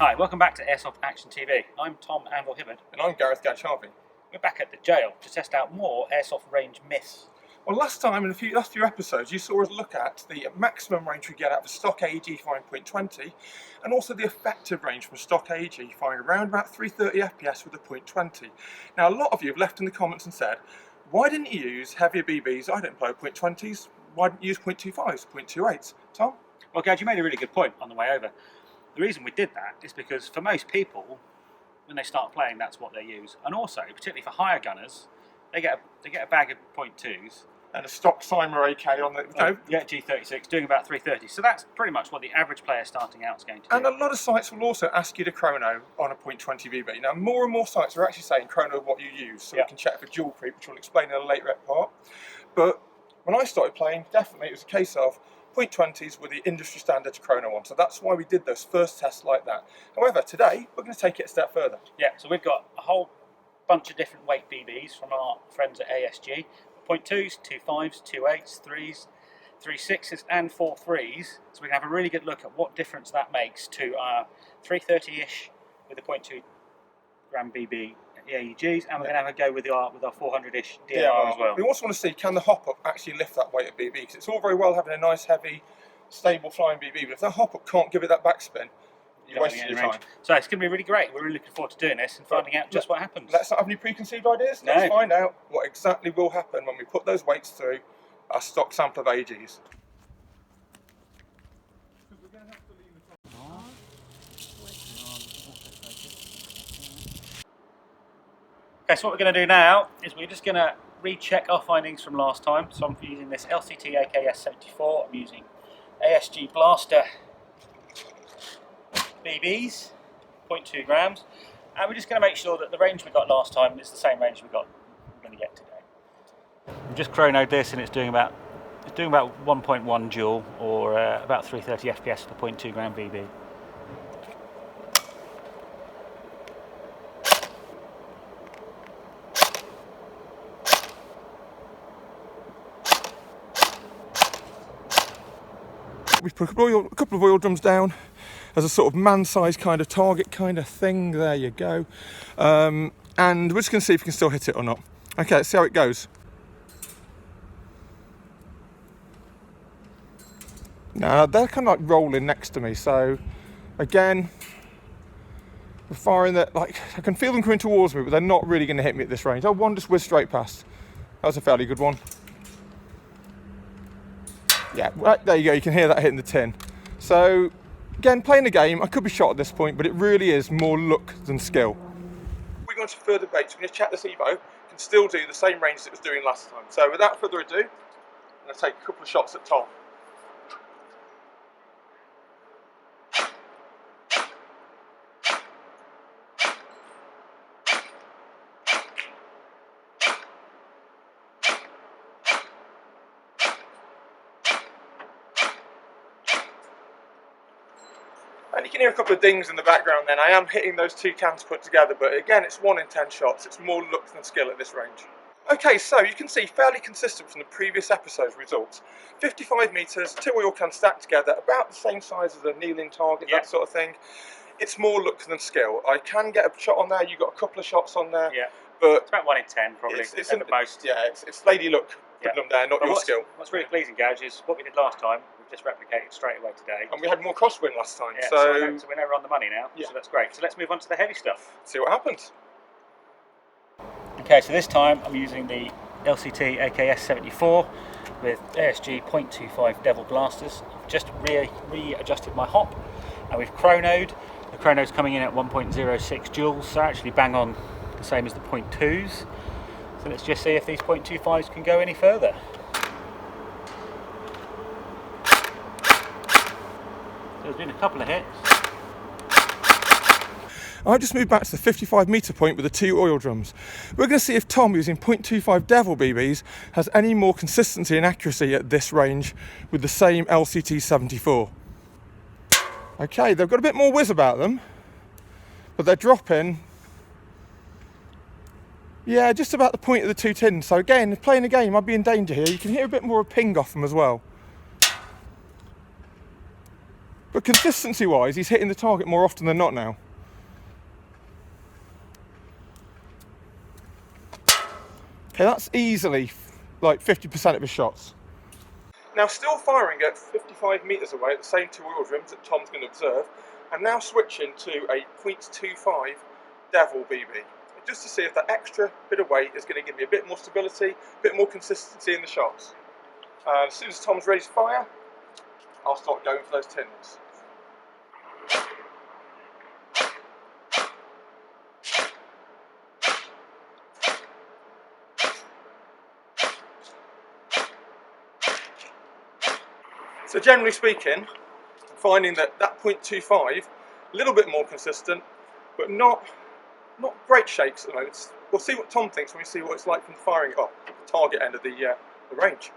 Hi, welcome back to Airsoft Action TV. I'm Tom Anvil Hibberd. And I'm Gareth, Gadge and Harvey. We're back at the jail to test out more Airsoft range myths. Well, last time in the last few episodes, you saw us look at the maximum range we get out of a stock AEG firing .20, and also the effective range from a stock AEG firing around about 330 FPS with a .20. Now, a lot of you have left in the comments and said, why didn't you use heavier BBs? I don't play .20s. Why didn't you use .25s, .28s? Tom? Well, Gadge, you made a really good point on the way over. The reason we did that is because for most people, when they start playing, that's what they use. And also, particularly for higher gunners, they get a bag of .2s. And a stock Cymer AK on the yeah, G36, doing about 330. So that's pretty much what the average player starting out is going to do. And a lot of sites will also ask you to chrono on a .20 BB. Now, more and more sites are actually saying chrono what you use, so we can check for dual creep, which we'll explain in a later part. But when I started playing, definitely it was a case of .20s were the industry standard to chrono on, so that's why we did those first tests like that. However, today we're going to take it a step further. Yeah, so we've got a whole bunch of different weight BBs from our friends at ASG. .2s, 2.5s, 2.8s, 3s, 3.6s and 4.3s. So we can have a really good look at what difference that makes to our 330-ish with the .2 gram BB AEGs, and we're going to have a go with our 400-ish DMR as well. We also want to see, can the hop-up actually lift that weight of BB? Because it's all very well having a nice, heavy, stable flying BB, but if that hop-up can't give it that backspin, you're wasting your time. So it's going to be really great. We're really looking forward to doing this and finding out just what happens. Let's not have any preconceived ideas. No. Let's find out what exactly will happen when we put those weights through our stock sample of AEGs. Okay, so what we're going to do now is we're just going to recheck our findings from last time. So I'm using this LCT AKS74. I'm using ASG Blaster BBs, 0.2 grams, and we're just going to make sure that the range we got last time is the same range we're going to get today. We've just chronoed this, and it's doing about 1.1 joule, or about 330 FPS for 0.2 gram BB. We've put a couple of oil drums down as a sort of man-sized kind of target kind of thing. There you go. And we're just going to see if we can still hit it or not. Okay, let's see how it goes. Now, they're kind of like rolling next to me, so again, we're firing that, like, I can feel them coming towards me, but they're not really going to hit me at this range. Oh, one just whizzed straight past. That was a fairly good one. Yeah, right, there you go, you can hear that hitting the tin. So, again, playing the game, I could be shot at this point, but it really is more luck than skill. We're going to further debates. We're going to check this Evo can still do the same range as it was doing last time. So, without further ado, I'm going to take a couple of shots at Tom. And you can hear a couple of dings in the background then. I am hitting those two cans put together, but again, it's 1 in 10 shots. It's more luck than skill at this range. Okay, so you can see fairly consistent from the previous episode's results. 55 metres, 2 oil cans stacked together, about the same size as a kneeling target, that sort of thing. It's more luck than skill. I can get a shot on there, you got a couple of shots on there. Yeah, but it's about 1 in 10 probably, it's at the most. Yeah, it's lady luck putting them there, not your skill. What's really pleasing, Gadge, is what we did last time, we've just replicated straight away today. And we had more crosswind last time, so we're never on the money now, so that's great. So let's move on to the heavy stuff. See what happens. Okay, so this time I'm using the LCT AKS74 with ASG 0.25 Devil blasters. I've just readjusted my hop, and we've chronoed. The chrono's coming in at 1.06 joules, so actually bang on the same as the 0.2s. So let's just see if these 0.25s can go any further. So there's been a couple of hits. I just moved back to the 55 metre point with the 2 oil drums. We're going to see if Tom, using 0.25 Devil BBs, has any more consistency and accuracy at this range with the same LCT 74. Okay, they've got a bit more whiz about them, but they're dropping, yeah, just about the point of the 2 tins. So again, playing the game, I'd be in danger here. You can hear a bit more of ping off them as well. But consistency-wise, he's hitting the target more often than not now. Okay, that's easily like 50% of his shots. Now still firing at 55 metres away at the same two wheel rims that Tom's going to observe, and now switching to a .25 Devil BB, just to see if that extra bit of weight is going to give me a bit more stability, a bit more consistency in the shots. As soon as Tom's ready to fire, I'll start going for those tins. So generally speaking, I'm finding that .25, a little bit more consistent, but not great shakes at the moment. We'll see what Tom thinks when we see what it's like from firing up at the target end of the range.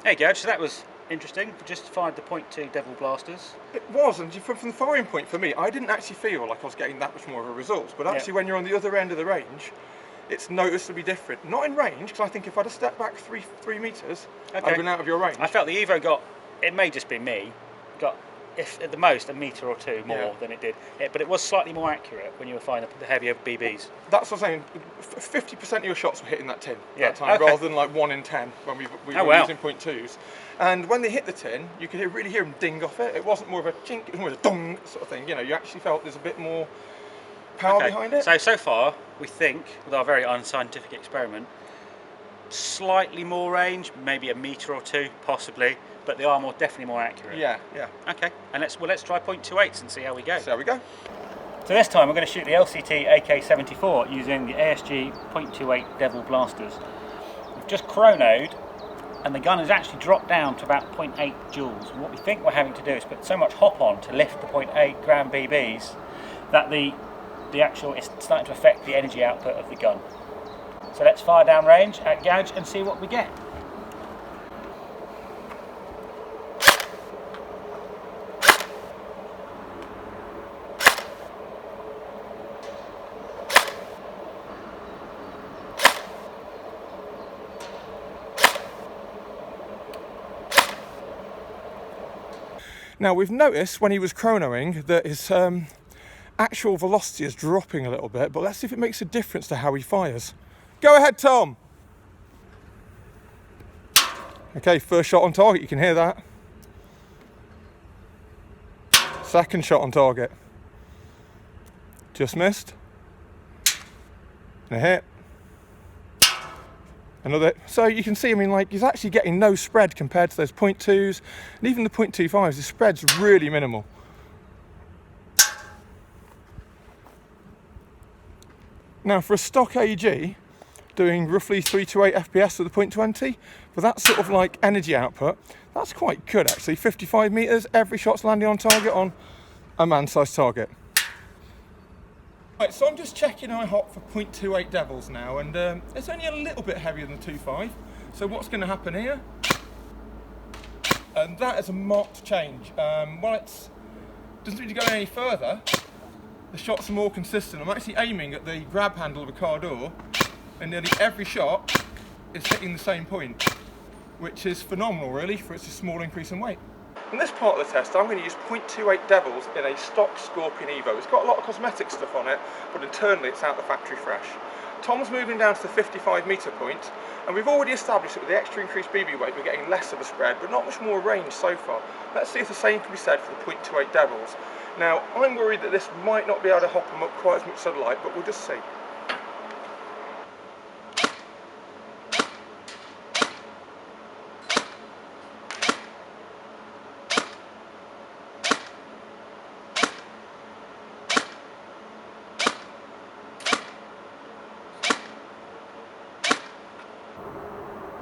There you go, so that was interesting. Just fired the .2 Devil blasters. It was, and from the firing point for me, I didn't actually feel like I was getting that much more of a result, but actually when you're on the other end of the range, it's noticeably different. Not in range, because I think if I'd have stepped back three metres, I'd have been out of your range. I felt the Evo got, it may just be me, got, if at the most, a metre or two more than it did. But it was slightly more accurate when you were firing the heavier BBs. That's what I'm saying. 50% of your shots were hitting that tin that time, rather than like 1 in 10 when we were using .2s. And when they hit the tin, you could really hear them ding off it. It wasn't more of a chink, it was more of a dong sort of thing. You know, you actually felt there's a bit more power behind it. So far, we think, with our very unscientific experiment, slightly more range, maybe a metre or two, possibly, but they are definitely more accurate. Yeah. Okay, and let's try .28s and see how we go. So we go. So this time we're going to shoot the LCT AK-74 using the ASG .28 Devil blasters. We've just chronoed, and the gun has actually dropped down to about 0.8 joules. And what we think we're having to do is put so much hop on to lift the 0.8 gram BBs that the actual is starting to affect the energy output of the gun. So let's fire down range at Gadge and see what we get. Now we've noticed when he was chronoing that his actual velocity is dropping a little bit, but let's see if it makes a difference to how he fires. Go ahead, Tom. Okay, first shot on target, you can hear that. Second shot on target. Just missed. And a hit. Another. So you can see, I mean, like, he's actually getting no spread compared to those .2s, and even the .25s, the spread's really minimal. Now for a stock AEG, doing roughly 3 to 8 FPS with a .20, for that sort of like energy output, that's quite good actually. 55 metres, every shot's landing on target on a man-sized target. Right, so I'm just checking IHOP for .28 Devils now, and it's only a little bit heavier than the 2.5. So what's going to happen here? And that is a marked change. While it doesn't really go any further, the shots are more consistent. I'm actually aiming at the grab handle of a car door, and nearly every shot is hitting the same point, which is phenomenal really for its a small increase in weight. In this part of the test, I'm going to use .28 Devils in a stock Scorpion Evo. It's got a lot of cosmetic stuff on it, but internally it's out the factory fresh. Tom's moving down to the 55 metre point, and we've already established that with the extra increased BB weight we're getting less of a spread, but not much more range so far. Let's see if the same can be said for the .28 Devils. Now, I'm worried that this might not be able to hop them up quite as much as I'd like, but we'll just see.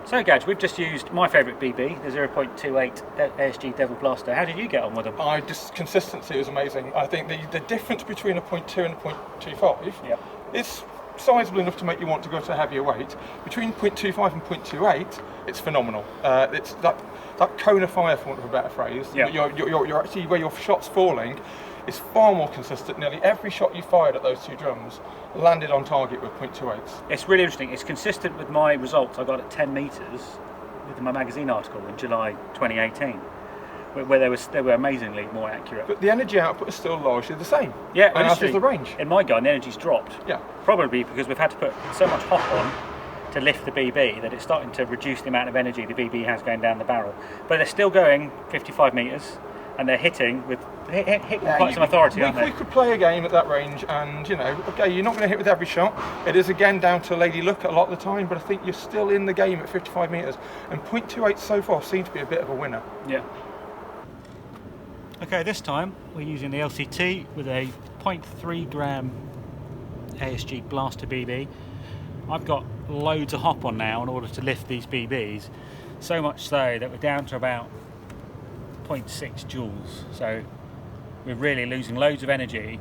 So Gadge, we've just used my favourite BB, the 0.28 ASG Devil Blaster. How did you get on with them? Consistency was amazing. I think the difference between a .2 and a .25 is sizable enough to make you want to go to a heavier weight. Between .25 and .28, it's phenomenal. It's that cone of fire, for want of a better phrase. You're actually, where your shot's falling is far more consistent. Nearly every shot you fired at those two drums landed on target with .28s. It's really interesting. It's consistent with my results I got at 10 metres with my magazine article in July 2018. where they were amazingly more accurate. But the energy output is still largely the same. Yeah, and as is the range. In my gun, the energy's dropped. Yeah. Probably because we've had to put so much hop on to lift the BB that it's starting to reduce the amount of energy the BB has going down the barrel. But they're still going 55 metres, and they're hitting with quite some authority, aren't they? We could play a game at that range, and okay, you're not going to hit with every shot. It is again down to lady luck a lot of the time, but I think you're still in the game at 55 metres, and .28 so far seems to be a bit of a winner. Yeah. Okay, this time we're using the LCT with a 0.3 gram ASG Blaster BB. I've got loads of hop on now in order to lift these BBs, so much so that we're down to about 0.6 joules. So we're really losing loads of energy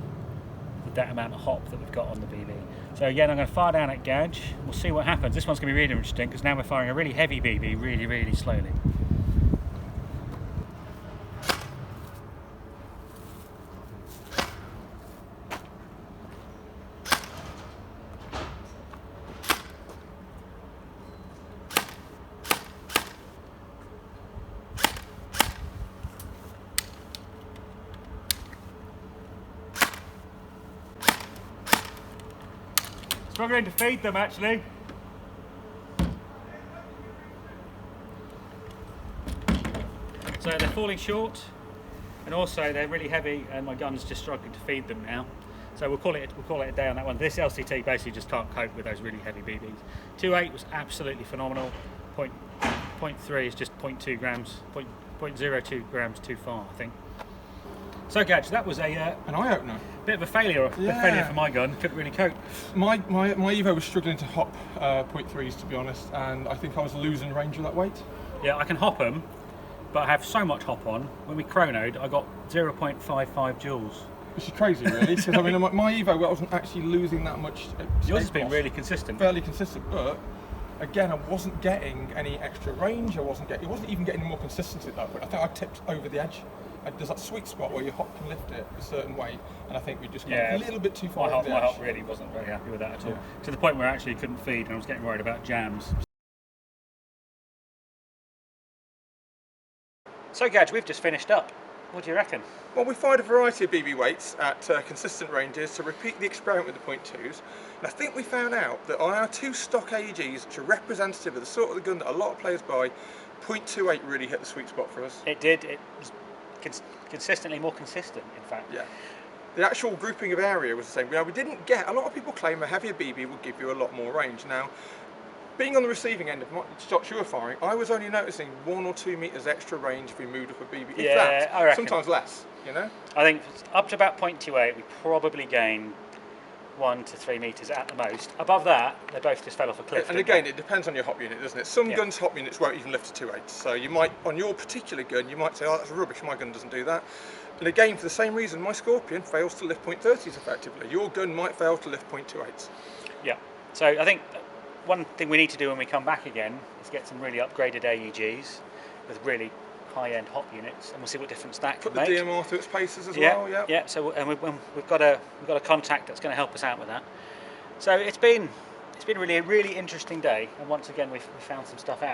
with that amount of hop that we've got on the BB. So again, I'm going to fire down at Gadge. We'll see what happens. This one's going to be really interesting because now we're firing a really heavy BB really slowly. Struggling to feed them actually. So they're falling short, and also they're really heavy, and my gun's just struggling to feed them now. So we'll call it a day on that one. This LCT basically just can't cope with those really heavy BBs. 2.8 was absolutely phenomenal. 0.3 is just 0.2 grams, 0.02 grams too far, I think. So Gadge, that was an eye-opener. Bit of a failure, for my gun. Couldn't really cope. My Evo was struggling to hop 0.3s, to be honest, and I think I was losing range with that weight. Yeah, I can hop them, but I have so much hop on. When we chronoed, I got 0.55 joules. Which is crazy, really, because I mean, my Evo wasn't actually losing that much. Yours has been really consistent. Fairly consistent, but again, I wasn't getting any extra range. It wasn't even getting more consistency at that point. I think I tipped over the edge. There's that sweet spot where your hop can lift it a certain way, and I think we just got a little bit too far over the edge. My hop really wasn't very happy with that at all. To the point where I actually couldn't feed, and I was getting worried about jams. So Gadge, we've just finished up. What do you reckon? Well, we fired a variety of BB weights at consistent ranges to repeat the experiment with the .2s, and I think we found out that on our two stock AEGs, which are representative of the sort of the gun that a lot of players buy, .28 really hit the sweet spot for us. It did. It was consistently more consistent, in fact. Yeah. The actual grouping of area was the same. Now, we didn't get, a lot of people claim a heavier BB will give you a lot more range. Now, being on the receiving end of shots you were firing, I was only noticing 1 or 2 metres extra range if we moved up a BB. If that, I reckon. Sometimes less, I think up to about 0.28, we probably gained 1 to 3 metres at the most. Above that, they both just fell off a cliff. And again, it depends on your hop unit, doesn't it? Some guns' hop units won't even lift to 2.8. So you might, on your particular gun, you might say, oh, that's rubbish, my gun doesn't do that. And again, for the same reason, my Scorpion fails to lift .30s effectively. Your gun might fail to lift .28s. Yeah. So I think one thing we need to do when we come back again is get some really upgraded AEGs with really high-end hop units, and we'll see what difference that can make. Put the DMR through its paces as well. Yeah. Yeah. So and we've got a contact that's going to help us out with that. So it's been really a really interesting day, and once again we've found some stuff out.